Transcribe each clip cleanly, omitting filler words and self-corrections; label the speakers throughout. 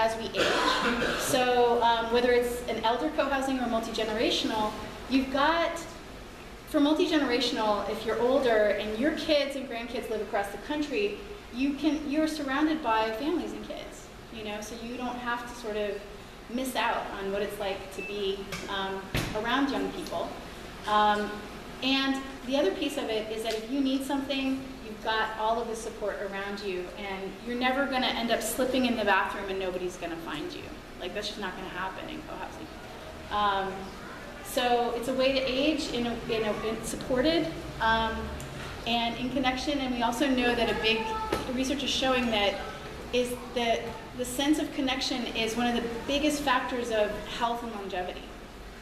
Speaker 1: as we age. So whether it's an elder co-housing or multi-generational, you've got, for multi-generational, if you're older and your kids and grandkids live across the country, you're surrounded by families and kids, you know, so you don't have to sort of miss out on what it's like to be around young people. And the other piece of it is that if you need something, you've got all of the support around you, and you're never going to end up slipping in the bathroom and nobody's going to find you. Like, that's just not going to happen in co-housing. So it's a way to age in supported and in connection. And we also know that research is showing that the sense of connection is one of the biggest factors of health and longevity.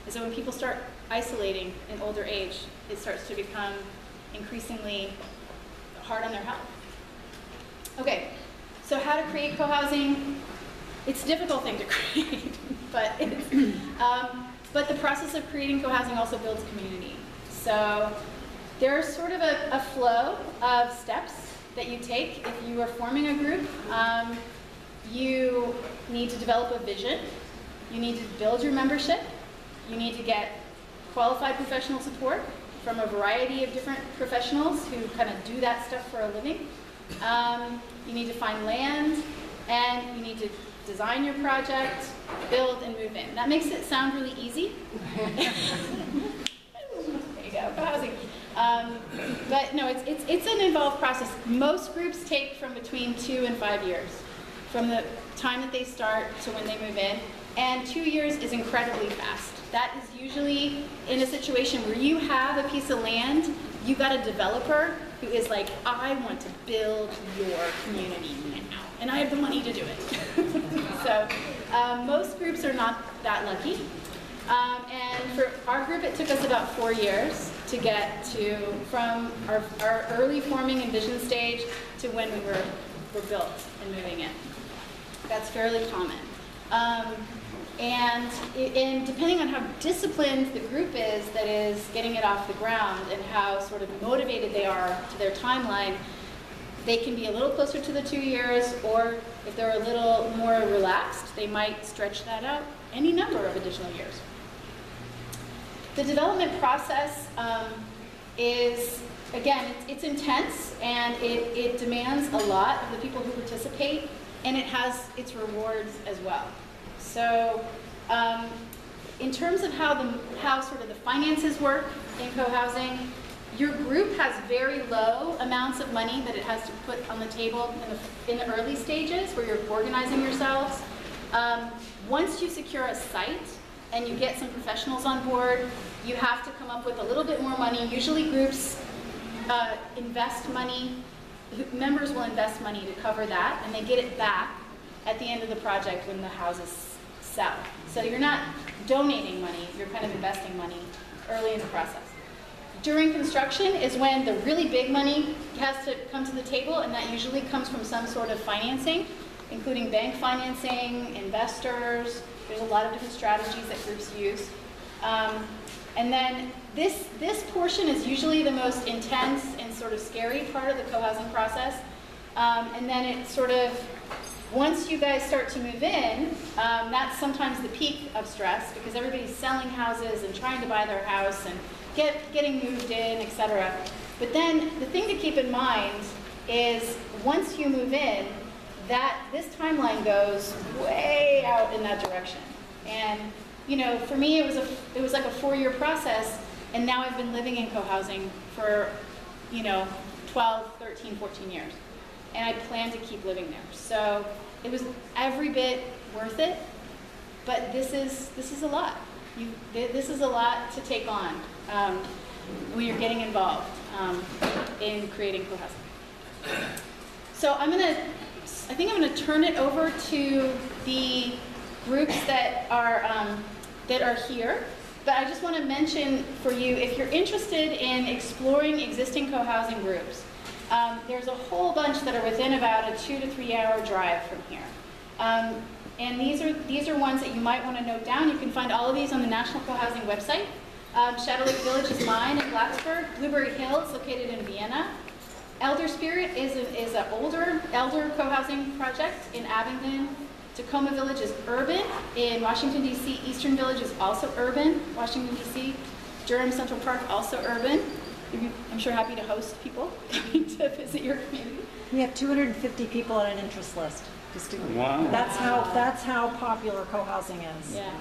Speaker 1: And so when people start isolating in older age, it starts to become increasingly hard on their health. Okay, so how to create co-housing? It's a difficult thing to create, but the process of creating co-housing also builds community. So there's sort of a flow of steps that you take if you are forming a group. You need to develop a vision. You need to build your membership. You need to get qualified professional support from a variety of different professionals who kind of do that stuff for a living. You need to find land, and you need to design your project, build, and move in. That makes it sound really easy. There you go, co-housing. But no, it's an involved process. Most groups take from between 2 and 5 years, from the time that they start to when they move in. And 2 years is incredibly fast. That is usually in a situation where you have a piece of land, you got a developer who is like, I want to build your community now, and I have the money to do it. So most groups are not that lucky. And for our group, it took us about 4 years to get to, from our early forming and vision stage to when we were built and moving in. That's fairly common. And depending on how disciplined the group is that is getting it off the ground and how sort of motivated they are to their timeline, they can be a little closer to the 2 years, or if they're a little more relaxed, they might stretch that out any number of additional years. The development process is, again, it's intense, and it demands a lot of the people who participate, and it has its rewards as well. So in terms of how sort of the finances work in co-housing, your group has very low amounts of money that it has to put on the table in the early stages where you're organizing yourselves. Once you secure a site and you get some professionals on board, you have to come up with a little bit more money. Usually groups invest money, members will invest money to cover that, and they get it back at the end of the project when the houses sell. So you're not donating money, you're kind of investing money early in the process. During construction is when the really big money has to come to the table, and that usually comes from some sort of financing, including bank financing, investors. There's a lot of different strategies that groups use. And then this portion is usually the most intense and sort of scary part of the co-housing process. And then it sort of, once you guys start to move in, that's sometimes the peak of stress, because everybody's selling houses and trying to buy their house and getting moved in, etc. But then the thing to keep in mind is once you move in, this timeline goes way out in that direction. And you know, for me, it was like a 4-year process, and now I've been living in co-housing for 12, 13, 14 years. And I plan to keep living there. So it was every bit worth it, but this is a lot. This is a lot to take on when you're getting involved in creating co-housing. So I think I'm gonna turn it over to the groups that are here. But I just want to mention for you, if you're interested in exploring existing co-housing groups, there's a whole bunch that are within about a 2 to 3 hour drive from here. And these are ones that you might want to note down. You can find all of these on the National Cohousing website. Shadow Lake Village is mine in Plattsburgh. Blueberry Hill is located in Vienna. Elder Spirit is an elder co-housing project in Abingdon. Tacoma Village is urban. In Washington, D.C., Eastern Village is also urban. Washington, D.C. Durham Central Park, also urban. I'm sure happy to host people coming to visit your community.
Speaker 2: We have 250 people on an interest list.
Speaker 3: Wow.
Speaker 2: That's how popular co-housing is.
Speaker 1: Yeah.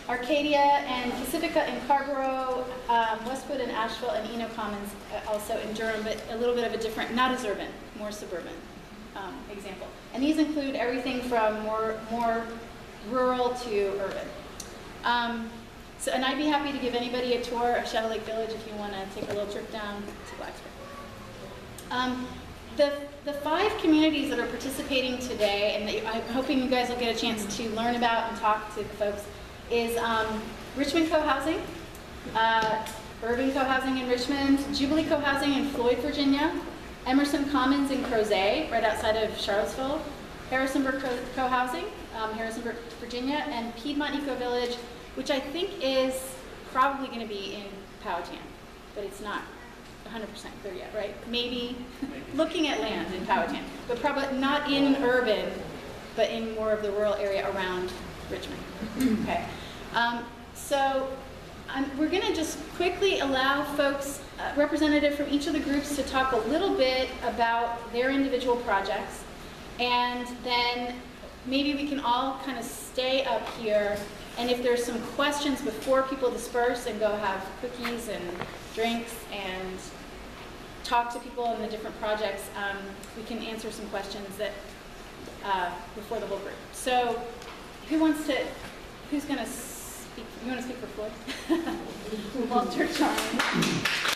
Speaker 1: Arcadia and Pacifica in Carborough, Westwood and Asheville and Eno Commons also in Durham, but a little bit of a different, not as urban, more suburban example. And these include everything from more rural to urban. And I'd be happy to give anybody a tour of Shadow Lake Village if you want to take a little trip down to Blacksburg. The 5 communities that are participating today, and that I'm hoping you guys will get a chance to learn about and talk to the folks, is Richmond Cohousing, Urban Cohousing in Richmond, Jubilee Cohousing in Floyd, Virginia, Emerson Commons in Crozet, right outside of Charlottesville, Harrisonburg Cohousing, Harrisonburg, Virginia, and Piedmont Eco Village, which I think is probably going to be in Powhatan, but it's not 100% clear yet, right? Maybe looking at land in Powhatan, but probably not in urban, but in more of the rural area around Richmond. Okay, we're going to just quickly allow folks, representative from each of the groups, to talk a little bit about their individual projects, and then maybe we can all kind of stay up here, and if there's some questions before people disperse and go have cookies and drinks and talk to people in the different projects, we can answer some questions that before the whole group. So who's going to speak? You want to speak for Floyd? Walter Charles.